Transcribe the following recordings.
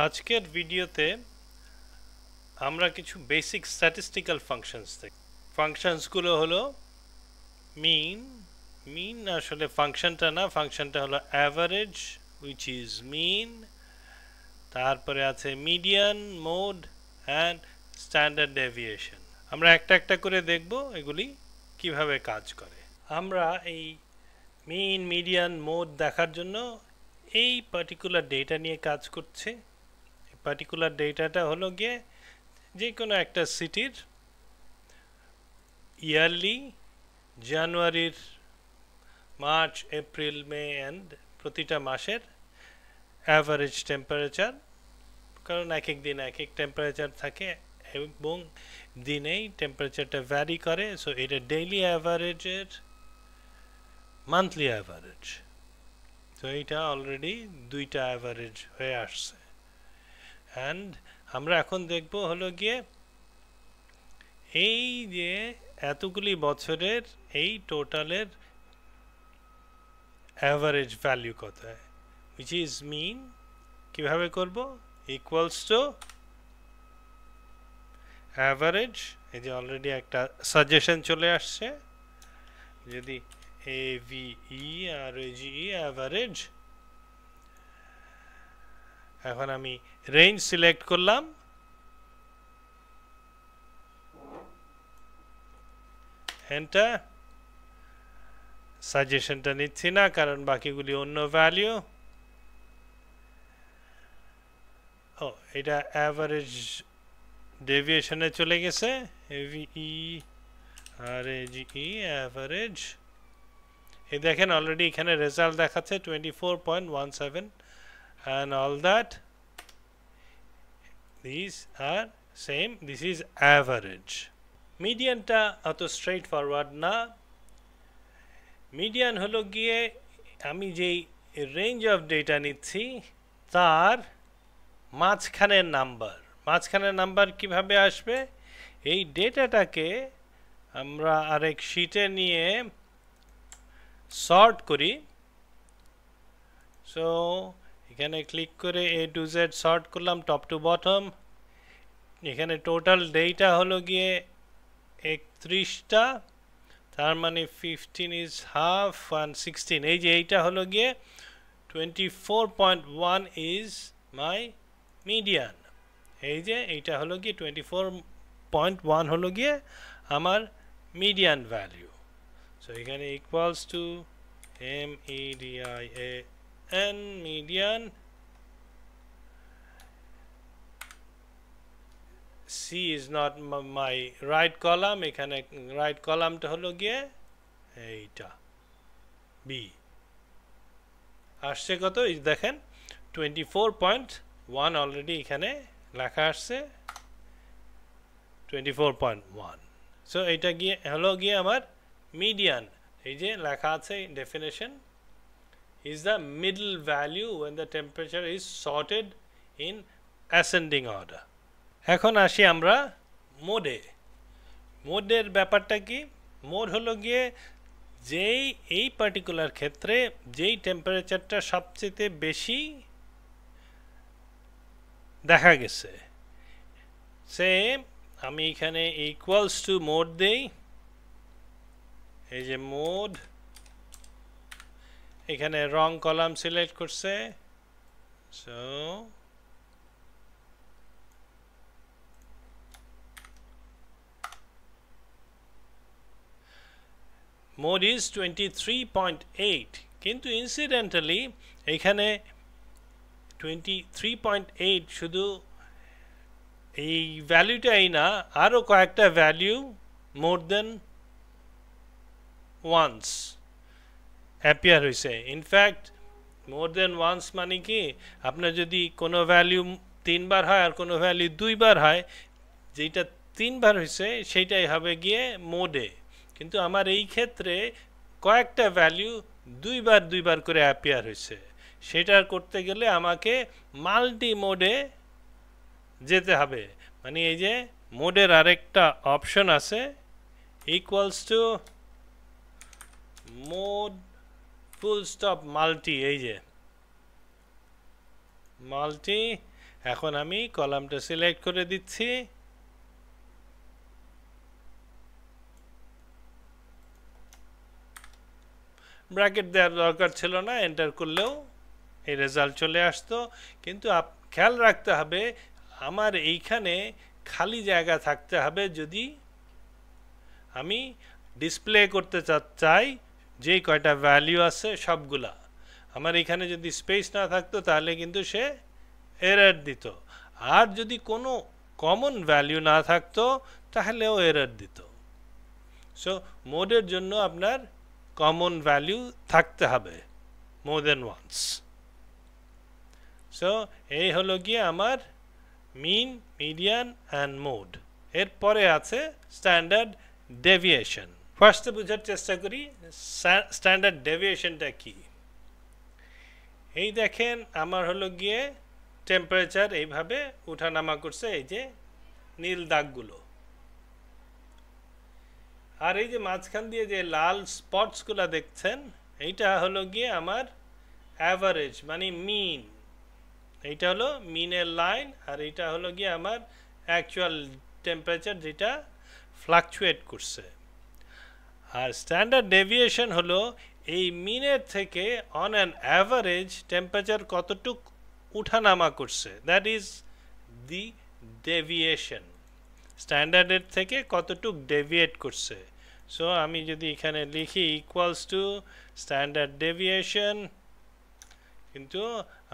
আজকের ভিডিওতে আমরা কিছু বেসিক স্ট্যাটিস্টিক্যাল ফাংশনস দেখব। ফাংশনসগুলো হলো মিন আসলে ফাংশনটা না, ফাংশনটা হলো অ্যাভারেজ উইচ ইজ মিন। তারপরে আছে median, mode and standard deviation. আমরা একটা একটা করে দেখব এগুলি কিভাবে কাজ করে। আমরা এই মিন, মিডিয়ান, মোড দেখার জন্য এই পার্টিকুলার ডেটা নিয়ে কাজ করছে। পার্টিকুলার ডেটাটা হলো গিয়ে যে কোনো একটা সিটির ইয়ারলি, জানুয়ারির, মার্চ, এপ্রিল, মে অ্যান্ড প্রতিটা মাসের অ্যাভারেজ টেম্পারেচার, কারণ এক এক দিন এক এক টেম্পারেচার থাকে এবং দিনেই টেম্পারেচারটা ভ্যারি করে। সো এটা ডেইলি অ্যাভারেজের মান্থলি অ্যাভারেজ। তো এইটা অলরেডি দুইটা অ্যাভারেজ হয়ে আসছে। অ্যান্ড আমরা এখন দেখব হলো গিয়ে এই যে এতগুলি বছরের এই টোটালের অ্যাভারেজ ভ্যালু কত হয়, উইচ ইজ মিন। কিভাবে করব? Equals to average. এই যে অলরেডি একটা সাজেশন চলে আসছে, যদি AVE আর AGE অ্যাভারেজ। এখন আমি রেঞ্জ সিলেক্ট করলাম, এন্টার। সাজেশনটা নিচ্ছি না কারণ বাকিগুলি অন্য ভ্যালু। ও, এটা অ্যাভারেজ ডেভিয়েশনে চলে গেছে। AVE আর AGE অ্যাভারেজ। এই দেখেন অলরেডি এখানে রেজাল্ট দেখাচ্ছে 24.17 and all that. These are same. This is average. মিডিয়ানটা অত স্ট্রেইট ফরওয়ার্ড না। মিডিয়ান হলো গিয়ে আমি যেই রেঞ্জ অফ ডেটা নিচ্ছি তার মাঝখানের নাম্বার। মাঝখানের নাম্বার কিভাবে আসবে? এই ডেটাটাকে আমরা আরেক শিটে নিয়ে সর্ট করি। সো এখানে ক্লিক করে A to Z সর্ট করলাম টপ টু বটম। এখানে টোটাল ডেটা হলো গিয়ে 31টা, তার মানে 15 is half and 16। এই যে এইটা হলো গিয়ে 24.1 is my median। এই যে এইটা হলো গিয়ে 24.1 হলো গিয়ে আমার মিডিয়ান ভ্যালু। সো এখানে equals to MEDIAN, median। C is not my right column, এখানে right columnটা হলো গিয়ে এইটা B। আসছে কত? দেখেন 24.1 অলরেডি এখানে লেখা আসছে 24.1। সো এটা গিয়ে হলো গিয়ে আমার মিডিয়ান। এই যে লেখা আছে definition, is the middle value when the temperature is sorted in ascending order। এখন আসি আমরা মোডে। মোডের ব্যাপারটা কি? মোড হলো গিয়ে যেই এই পার্টিকুলার ক্ষেত্রে যেই টেম্পারেচারটা সবচেয়ে বেশি দেখা গেছে, সেম আমি এখানে ইকুয়ালস টু মোড দেই। এই যে মোড, এখানে রং কলাম সিলেক্ট করছে। সো মোড ইজ 23.8, কিন্তু ইনসিডেন্টালি এখানে 23.8 শুধু এই ভ্যালুটাই না, আরও কয়েকটা ভ্যালু মোর দেন ওয়ান্স অ্যাপিয়ার হয়েছে। ইনফ্যাক্ট মোর দেন ওয়ান্স মানে কি, আপনার যদি কোনো ভ্যালু 3 বার হয় আর কোনো ভ্যালু 2 বার হয়, যেটা 3 বার হয়েছে সেইটাই হবে গিয়ে মোডে। কিন্তু আমার এই ক্ষেত্রে কয়েকটা ভ্যালু 2 বার করে অ্যাপিয়ার হয়েছে। সেটা করতে গেলে আমাকে মাল্টি মোডে যেতে হবে। মানে এই যে মোডের আরেকটা অপশন আছে, equals to mode full stop multi. এই যে মাল্টি, এখন আমি কলামটা সিলেক্ট করে দিচ্ছি, ব্র্যাকেট দেওয়ার দরকার ছিল না, এন্টার করলেও এই রেজাল্ট চলে আসতো। কিন্তু খেয়াল রাখতে হবে আমার এইখানে খালি জায়গা থাকতে হবে যদি আমি ডিসপ্লে করতে চাই যে কয়টা ভ্যালু আছে সবগুলা। আমার এখানে যদি স্পেস না থাকতো তাহলে কিন্তু সে এরর দিত, আর যদি কোনো কমন ভ্যালু না থাকতো তাহলেও এরর দিত। সো মোডের জন্য আপনার কমন ভ্যালু থাকতে হবে মোর দেন ওয়ান্স। সো এই হলো গিয়ে আমার মিন, মিডিয়ান অ্যান্ড মোড। এরপরে আছে স্ট্যান্ডার্ড ডেভিয়েশন। ফার্স্টে বোঝার চেষ্টা করি স্ট্যান্ডার্ড ডেভিয়েশনটা কি। এই দেখেন আমার হলো গিয়ে টেম্পারেচার এইভাবে উঠানামা করছে, এই যে নীল দাগগুলো, আর এই যে মাঝখান দিয়ে যে লাল স্পটসগুলো দেখছেন এইটা হলো গিয়ে আমার অ্যাভারেজ মানে মিন। এইটা হলো মিনের লাইন, আর এইটা হলো গিয়ে আমার অ্যাকচুয়াল টেম্পারেচার যেটা ফ্লাকচুয়েট করছে। আর স্ট্যান্ডার্ড ডেভিয়েশন হলো এই মিনের থেকে অন অ্যান অ্যাভারেজ টেম্পারেচার কতটুক উঠানামা করছে, দ্যাট ইজ দি ডেভিয়েশন। স্ট্যান্ডার্ডের থেকে কতটুক ডেভিয়েট করছে। সো আমি যদি এখানে লিখি ইকুয়ালস টু স্ট্যান্ডার্ড ডেভিয়েশন, কিন্তু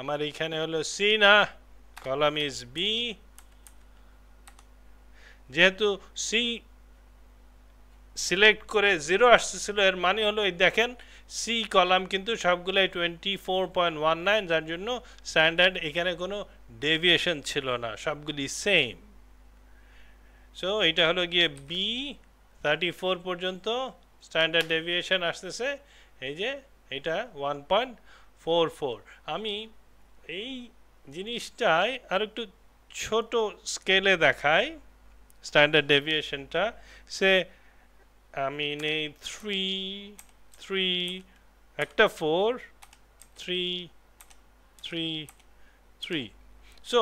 আমার এখানে হলো সি না, কলাম ইজ বি। যেহেতু সি সিলেক্ট করে 0 আসতেছিল, এর মানে হলো এই দেখেন সি কলাম কিন্তু সবগুলাই 24.19, যার জন্য স্ট্যান্ডার্ড এখানে কোনো ডেভিয়েশন ছিল না, সবগুলি সেম। সো এটা হলো গিয়ে বি 34 পর্যন্ত স্ট্যান্ডার্ড ডেভিয়েশন আসতেছে, এই যে এটা 1.44। আমি এই জিনিসটাই আর একটু ছোট স্কেলে দেখাই স্ট্যান্ডার্ড ডেভিয়েশনটা। সে আমি নেই 3 একটা 4 3 সো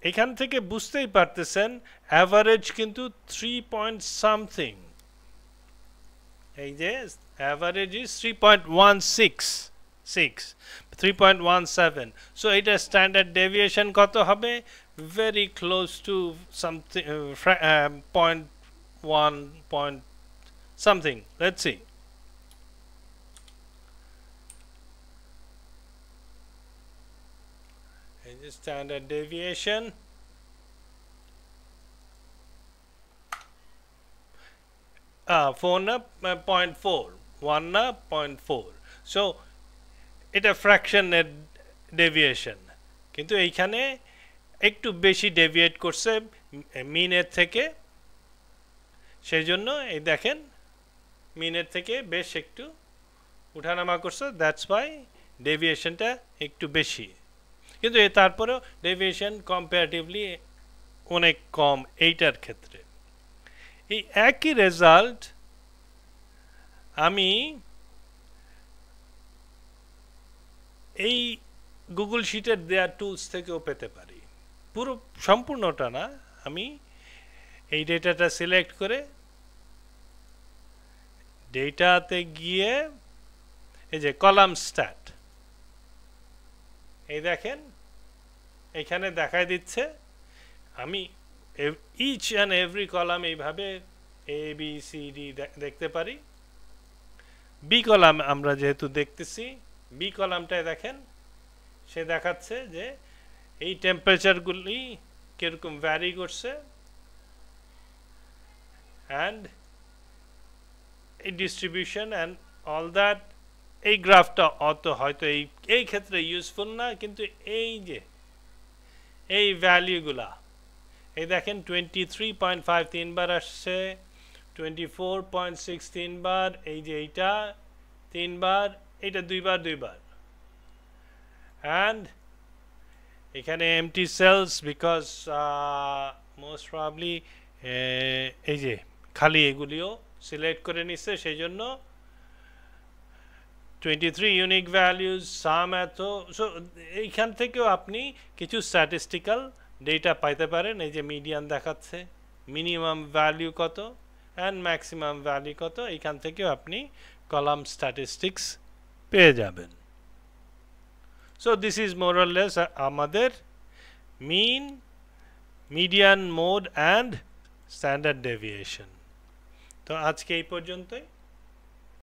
এখান থেকে বুঝতেই পারতেছেন অ্যাভারেজ কিন্তু 3 পয়েন্ট সামথিং, এই যে অ্যাভারেজ ইজ 3.17। সো এটা স্ট্যান্ডার্ড ডেভিয়েশন কত হবে, very close to something 0.1 point something. Let's see. Is the standard deviation. 4 না 0.4, 1 না 0.4। সো এটা ফ্র্যাকশনের ডেভিয়েশন, কিন্তু এইখানে একটু বেশি ডেভিয়েট করছে মিনের থেকে, সেই জন্য এই দেখেন মিনের থেকে বেশ একটু উঠানামা করছে, দ্যাটস ওয়াই ডেভিয়েশনটা একটু বেশি। কিন্তু তারপরেও ডেভিয়েশন কম্পারেটিভলি অনেক কম এইটার ক্ষেত্রে। এই একই রেজাল্ট আমি এই গুগল শিটের দেয়া টুলস থেকেও পেতে পারি, পুরো সম্পূর্ণটা না। আমি এই ডেটাটা সিলেক্ট করে ডেটাতে গিয়ে এই যে কলাম স্ট্যাট, এই দেখেন এখানে দেখায় দিচ্ছে আমি ইচ অ্যান্ড এভরি কলাম এইভাবে এ বি সি ডি দেখতে পারি। বি কলাম আমরা যেহেতু দেখতেছি, বি কলামটায় দেখেন সে দেখাচ্ছে যে এই টেম্পারেচারগুলি কিরকম ভ্যারি করছে, অ্যান্ড এই ডিস্ট্রিবিউশন অ্যান্ড অল দ্যাট। এই গ্রাফটা অত হয়তো এই ক্ষেত্রে ইউজফুল না, কিন্তু এই যে এই ভ্যালুগুলা এই দেখেন 23.5 তিনবার আসছে, 24.6 তিনবার, এই যে এইটা তিনবার, এইটা দুইবার, অ্যান্ড এখানে empty cells because most probably এই যে খালি এগুলিও সিলেক্ট করে নিচ্ছে, সেই জন্য 23 ইউনিক ভ্যালুজ সাম এত সো এইখান থেকেও আপনি কিছু স্ট্যাটিস্টিক্যাল ডেটা পাইতে পারেন এই যে মিডিয়ান দেখাচ্ছে মিনিমাম ভ্যালু কত অ্যান্ড ম্যাক্সিমাম ভ্যালু কত এইখান থেকেও আপনি কলাম স্ট্যাটিস্টিক্স পেয়ে যাবেন so this is more or less আমাদের mean median mode and standard deviation তো আজকে এই পর্যন্তই